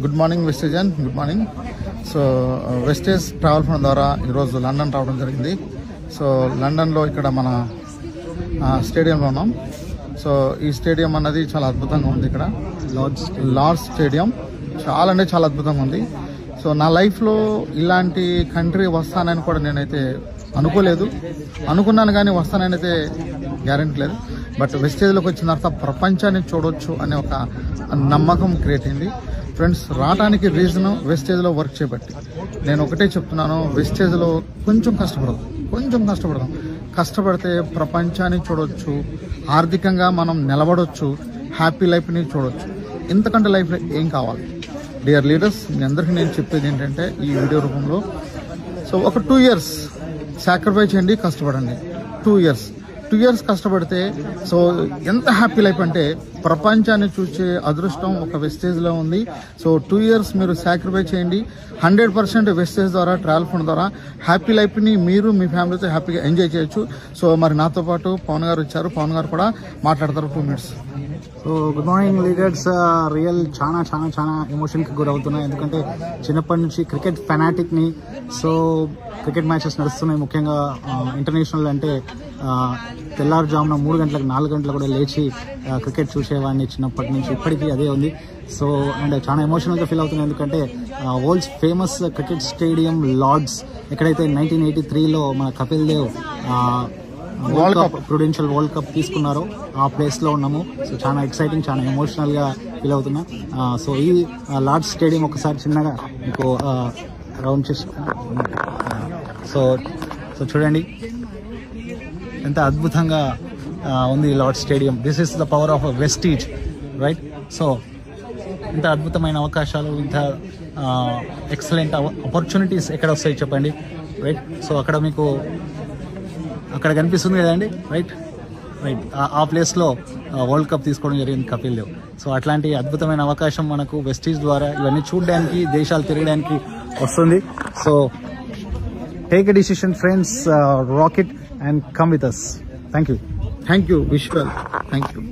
Good morning వెస్టేజన్, good morning. So వెస్టేజ్ travel fund ద్వారా ఈరోజు లండన్ రావడం జరిగింది. సో లండన్లో ఇక్కడ మన స్టేడియంలో ఉన్నాం. సో ఈ స్టేడియం అన్నది చాలా అద్భుతంగా ఉంది. ఇక్కడ లార్డ్స్ స్టేడియం చాలా అంటే చాలా అద్భుతంగా ఉంది. సో నా లైఫ్లో ఇలాంటి కంట్రీ వస్తానని కూడా నేనైతే అనుకోలేదు. అనుకున్నాను కానీ వస్తానైతే గ్యారెంటీ లేదు. బట్ వెస్టేజ్లోకి వచ్చిన తర్వాత ప్రపంచాన్ని చూడవచ్చు అనే ఒక నమ్మకం క్రియేట్ అయింది. ఫ్రెండ్స్, రావడానికి రీజను వెస్టేజ్లో వర్క్ చేయబట్టి. నేను ఒకటే చెప్తున్నాను, వెస్టేజ్లో కొంచెం కష్టపడదాం. కష్టపడితే ప్రపంచాన్ని చూడవచ్చు, ఆర్థికంగా మనం నిలబడవచ్చు, హ్యాపీ లైఫ్ని చూడవచ్చు. ఇంతకంటే లైఫ్లో ఏం కావాలి? డియర్ లీడర్స్, మీ అందరికీ నేను చెప్పేది ఏంటంటే ఈ వీడియో రూపంలో, సో ఒక 2 years సాక్రిఫైస్ చేయండి, కష్టపడండి. 2 years కష్టపడితే సో ఎంత హ్యాపీ లైఫ్ అంటే ప్రపంచాన్ని చూసే అదృష్టం ఒక వెస్టేజ్లో ఉంది. సో 2 years మీరు సాక్రిఫైస్ చేయండి. 100% వెస్టేజ్ ద్వారా, ట్రావెల్ ఫండ్ ద్వారా హ్యాపీ లైఫ్ని మీరు మీ ఫ్యామిలీతో హ్యాపీగా ఎంజాయ్ చేయొచ్చు. సో మరి నాతో పాటు పవన్ గారు వచ్చారు. పవన్ గారు కూడా మాట్లాడతారు 2 minutes. So good morning leaders. Real చాలా ఎమోషన్కి గురవుతున్నాయి. ఎందుకంటే చిన్నప్పటి నుంచి క్రికెట్ ఫెనాటిక్ని. సో క్రికెట్ మ్యాచెస్ నడుస్తున్నాయి. ముఖ్యంగా ఇంటర్నేషనల్ అంటే తెల్లారుజామున 3 గంటలకు 4 గంటలకు కూడా లేచి క్రికెట్ చూసేవాడిని చిన్నప్పటి నుంచి. ఇప్పటికీ అదే ఉంది. సో అండ్ చాలా ఎమోషనల్గా ఫీల్ అవుతుంది. ఎందుకంటే world's famous cricket stadium Lord's, ఎక్కడైతే 1983లో మన Kapil Dev world cup, prudential world cup తీసుకున్నారో ఆ ప్లేస్లో ఉన్నాము. సో చాలా ఎక్సైటింగ్, చాలా ఎమోషనల్గా ఫీల్ అవుతున్నా. సో ఈ లార్డ్స్ స్టేడియం ఒకసారి చిన్నగా మీకు రౌండ్ చేసుకున్నాం. సో చూడండి ఎంత అద్భుతంగా ఉంది Lord's stadium. This is the power of vestige, right? So ఇంత అద్భుతమైన అవకాశాలు, ఇంత ఎక్సలెంట్ ఆపర్చునిటీస్ ఎక్కడ వస్తాయి చెప్పండి, రైట్? సో అక్కడ మీకు అక్కడ కనిపిస్తుంది కదండి, రైట్? ఆ ప్లేస్లో వరల్డ్ కప్ తీసుకోవడం జరిగింది కపిల్ దేవ్. సో అట్లాంటి అద్భుతమైన అవకాశం మనకు వెస్టీజ్ ద్వారా ఇవన్నీ చూడడానికి, దేశాలు తిరగడానికి వస్తుంది. So take a decision friends, rock it and come with us. Thank you. Wish well. Thank you.